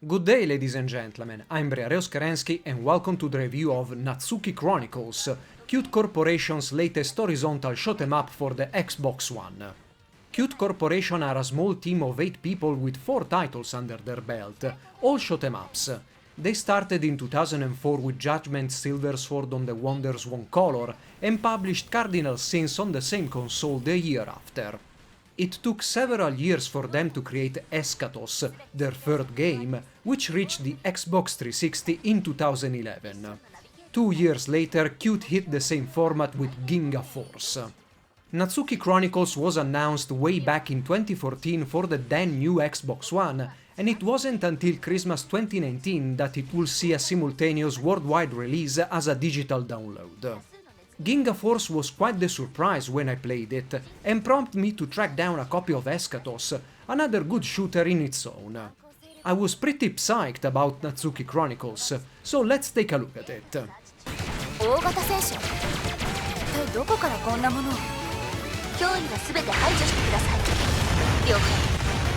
Good day, ladies and gentlemen, I'm Briareos Kerensky and welcome to the review of Natsuki Chronicles, Cute Corporation's latest horizontal shoot-em-up for the Xbox One. Cute Corporation are a small team of 8 people with 4 titles under their belt, all shoot-em-ups. They started in 2004 with Judgment Silver Sword on the WonderSwan color and published Cardinal Sins on the same console the year after. It took several years for them to create Eschatos, their third game, which reached the Xbox 360 in 2011. 2 years later, Cute hit the same format with Ginga Force. Natsuki Chronicles was announced way back in 2014 for the then new Xbox One, and it wasn't until Christmas 2019 that it will see a simultaneous worldwide release as a digital download. Ginga Force was quite the surprise when I played it, and prompted me to track down a copy of Eschatos, another good shooter in its own. I was pretty psyched about Natsuki Chronicles, so let's take a look at it.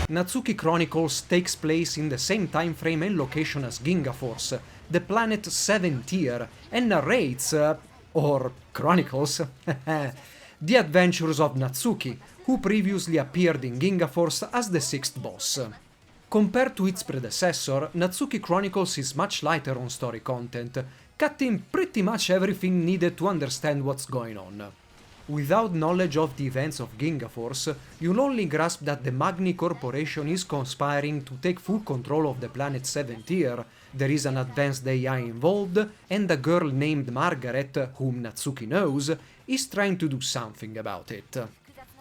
Natsuki Chronicles takes place in the same time frame and location as Ginga Force, the planet 7th tier, and narrates, or chronicles, the adventures of Natsuki, who previously appeared in Ginga Force as the 6th boss. Compared to its predecessor, Natsuki Chronicles is much lighter on story content, cutting pretty much everything needed to understand what's going on. Without knowledge of the events of Ginga Force, you'll only grasp that the Magni Corporation is conspiring to take full control of the planet 7th tier, there is an advanced AI involved, and a girl named Margaret, whom Natsuki knows, is trying to do something about it.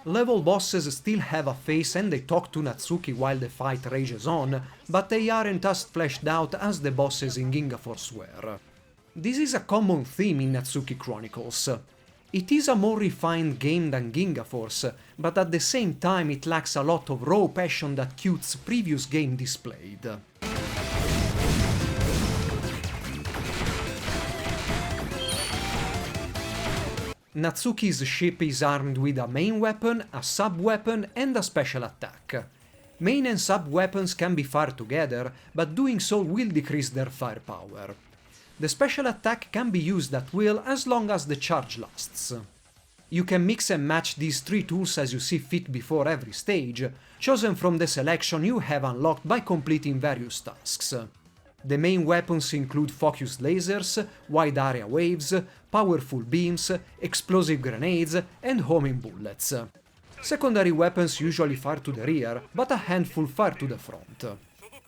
Level bosses still have a face and they talk to Natsuki while the fight rages on, but they aren't as fleshed out as the bosses in Ginga Force were. This is a common theme in Natsuki Chronicles. It is a more refined game than Ginga Force, but at the same time it lacks a lot of raw passion that Cute's previous game displayed. Natsuki's ship is armed with a main weapon, a sub-weapon and a special attack. Main and sub-weapons can be fired together, but doing so will decrease their firepower. The special attack can be used at will as long as the charge lasts. You can mix and match these 3 tools as you see fit before every stage, chosen from the selection you have unlocked by completing various tasks. The main weapons include focused lasers, wide area waves, powerful beams, explosive grenades, and homing bullets. Secondary weapons usually fire to the rear, but a handful fire to the front.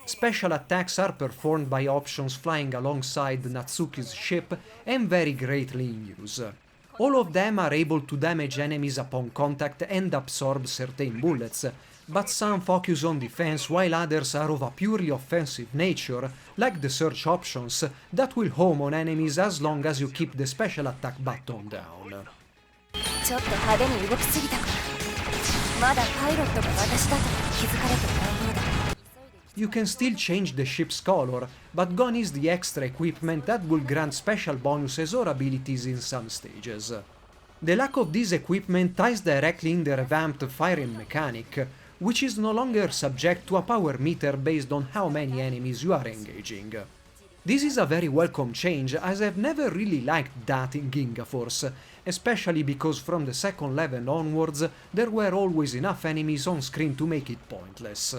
Special attacks are performed by options flying alongside Natsuki's ship and vary greatly in use. All of them are able to damage enemies upon contact and absorb certain bullets, but some focus on defense while others are of a purely offensive nature, like the search options that will home on enemies as long as you keep the special attack button down. You can still change the ship's color, but gone is the extra equipment that will grant special bonuses or abilities in some stages. The lack of this equipment ties directly in the revamped firing mechanic, which is no longer subject to a power meter based on how many enemies you are engaging. This is a very welcome change, as I've never really liked that in Ginga Force, especially because from the second level onwards there were always enough enemies on screen to make it pointless.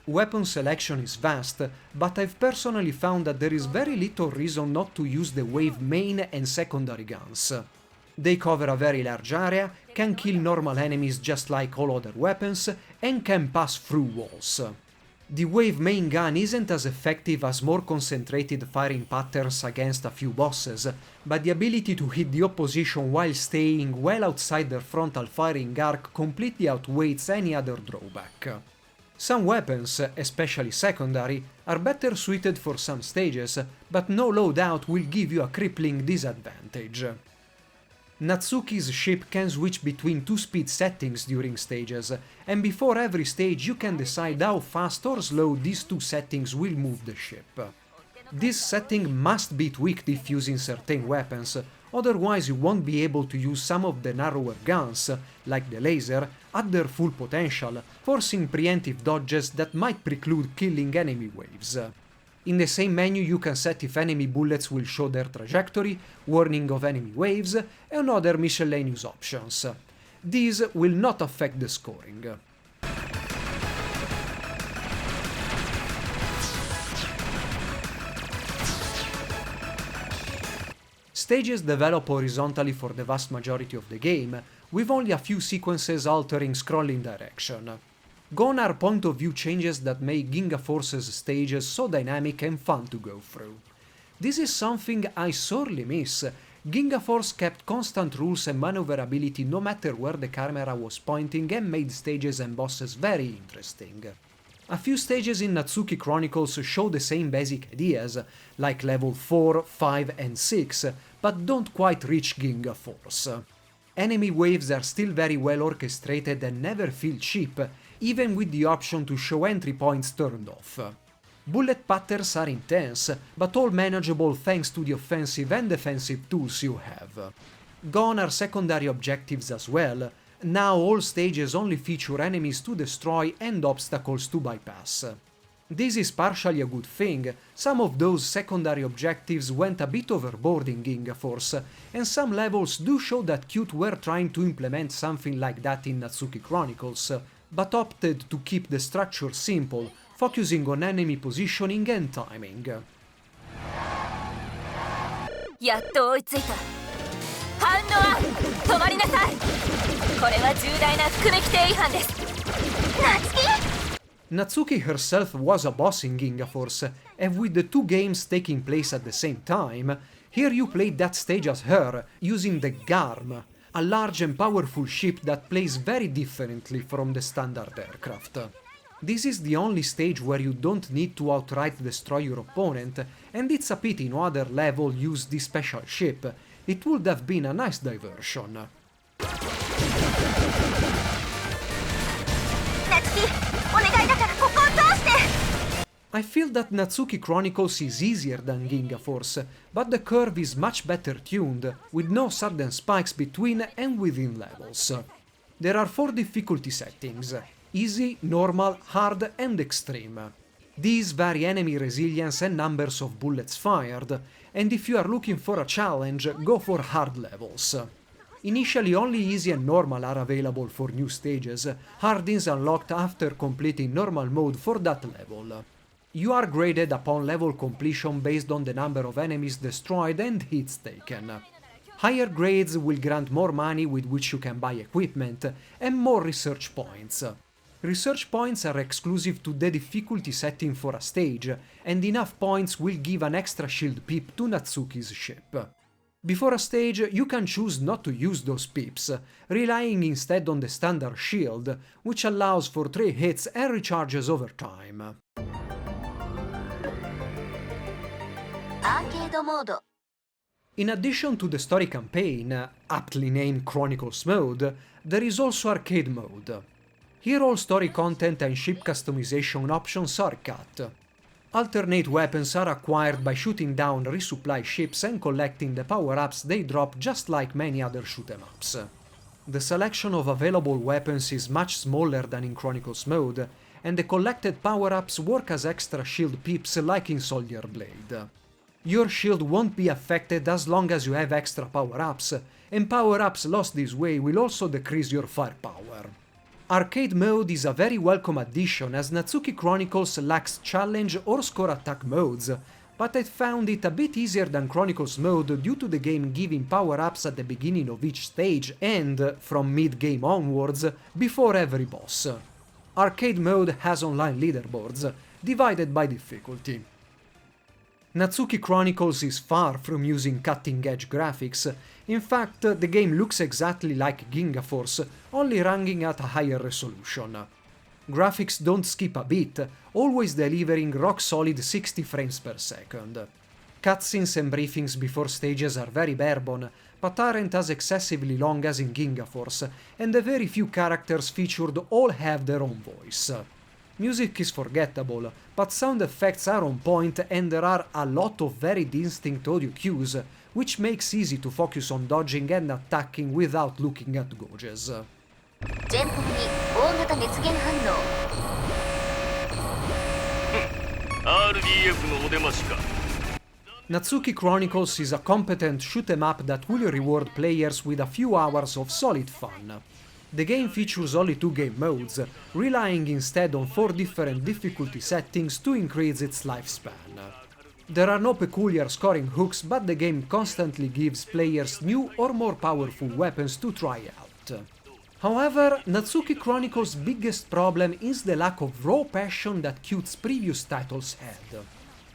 Weapon selection is vast, but I've personally found that there is very little reason not to use the wave main and secondary guns. They cover a very large area, can kill normal enemies just like all other weapons, and can pass through walls. The wave main gun isn't as effective as more concentrated firing patterns against a few bosses, but the ability to hit the opposition while staying well outside their frontal firing arc completely outweighs any other drawback. Some weapons, especially secondary, are better suited for some stages, but no loadout will give you a crippling disadvantage. Natsuki's ship can switch between 2 speed settings during stages, and before every stage you can decide how fast or slow these 2 settings will move the ship. This setting must be tweaked if using certain weapons, otherwise you won't be able to use some of the narrower guns, like the laser, at their full potential, forcing preemptive dodges that might preclude killing enemy waves. In the same menu you can set if enemy bullets will show their trajectory, warning of enemy waves, and other miscellaneous options. These will not affect the scoring. Stages develop horizontally for the vast majority of the game, with only a few sequences altering scrolling direction. Gone are point-of-view changes that make Ginga Force's stages so dynamic and fun to go through. This is something I sorely miss. Ginga Force kept constant rules and maneuverability no matter where the camera was pointing and made stages and bosses very interesting. A few stages in Natsuki Chronicles show the same basic ideas, like level 4, 5 and 6, but don't quite reach Ginga Force. Enemy waves are still very well orchestrated and never feel cheap, even with the option to show entry points turned off. Bullet patterns are intense, but all manageable thanks to the offensive and defensive tools you have. Gone are secondary objectives as well. Now all stages only feature enemies to destroy and obstacles to bypass. This is partially a good thing. Some of those secondary objectives went a bit overboard in Ginga Force, and some levels do show that Qt were trying to implement something like that in Natsuki Chronicles, but opted to keep the structure simple, focusing on enemy positioning and timing. やっと追いついた。反応は止まりなさい。これは重大な含み規定違反です。Natsuki herself was a boss in Ginga Force, and with the two games taking place at the same time, here you played that stage as her, using the Garm, a large and powerful ship that plays very differently from the standard aircraft. This is the only stage where you don't need to outright destroy your opponent, and it's a pity no other level used this special ship. It would have been a nice diversion. I feel that Natsuki Chronicles is easier than Ginga Force, but the curve is much better tuned, with no sudden spikes between and within levels. There are 4 difficulty settings: easy, normal, hard and extreme. These vary enemy resilience and numbers of bullets fired, and if you are looking for a challenge, go for hard levels. Initially only easy and normal are available for new stages, hard is unlocked after completing normal mode for that level. You are graded upon level completion based on the number of enemies destroyed and hits taken. Higher grades will grant more money with which you can buy equipment, and more research points. Research points are exclusive to the difficulty setting for a stage, and enough points will give an extra shield pip to Natsuki's ship. Before a stage, you can choose not to use those pips, relying instead on the standard shield, which allows for 3 hits and recharges over time. In addition to the story campaign, aptly named Chronicles mode, there is also arcade mode. Here all story content and ship customization options are cut. Alternate weapons are acquired by shooting down resupply ships and collecting the power-ups they drop just like many other shoot-em-ups. The selection of available weapons is much smaller than in Chronicles mode, and the collected power-ups work as extra shield pips like in Soldier Blade. Your shield won't be affected as long as you have extra power-ups, and power-ups lost this way will also decrease your firepower. Arcade mode is a very welcome addition as Natsuki Chronicles lacks challenge or score attack modes, but I found it a bit easier than Chronicles mode due to the game giving power-ups at the beginning of each stage and, from mid-game onwards, before every boss. Arcade mode has online leaderboards, divided by difficulty. Natsuki Chronicles is far from using cutting-edge graphics. In fact, the game looks exactly like Ginga Force, only running at a higher resolution. Graphics don't skip a beat, always delivering rock-solid 60 frames per second. Cutscenes and briefings before stages are very barebone, but aren't as excessively long as in Ginga Force, and the very few characters featured all have their own voice. Music is forgettable, but sound effects are on point and there are a lot of very distinct audio cues, which makes easy to focus on dodging and attacking without looking at gauges. 前方に大型熱源反応 RDF のお出ましか Natsuki Chronicles is a competent shoot-em up that will reward players with a few hours of solid fun. The game features only 2 game modes, relying instead on 4 different difficulty settings to increase its lifespan. There are no peculiar scoring hooks, but the game constantly gives players new or more powerful weapons to try out. However, Natsuki Chronicles' biggest problem is the lack of raw passion that Q's previous titles had.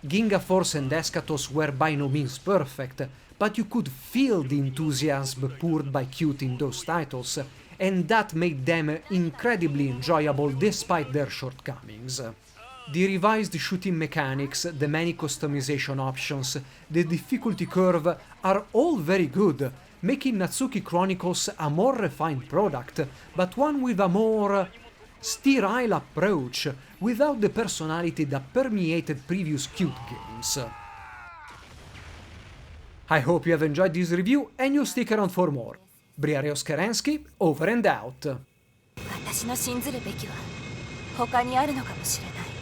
Ginga Force and Eschatos were by no means perfect, but you could feel the enthusiasm poured by Q in those titles, and that made them incredibly enjoyable despite their shortcomings. The revised shooting mechanics, the many customization options, the difficulty curve are all very good, making Natsuki Chronicles a more refined product, but one with a more sterile approach, without the personality that permeated previous Cute games. I hope you have enjoyed this review and you'll stick around for more. Briareos Kerensky, over and out. 私の信ずるべきは他にあるのかもしれない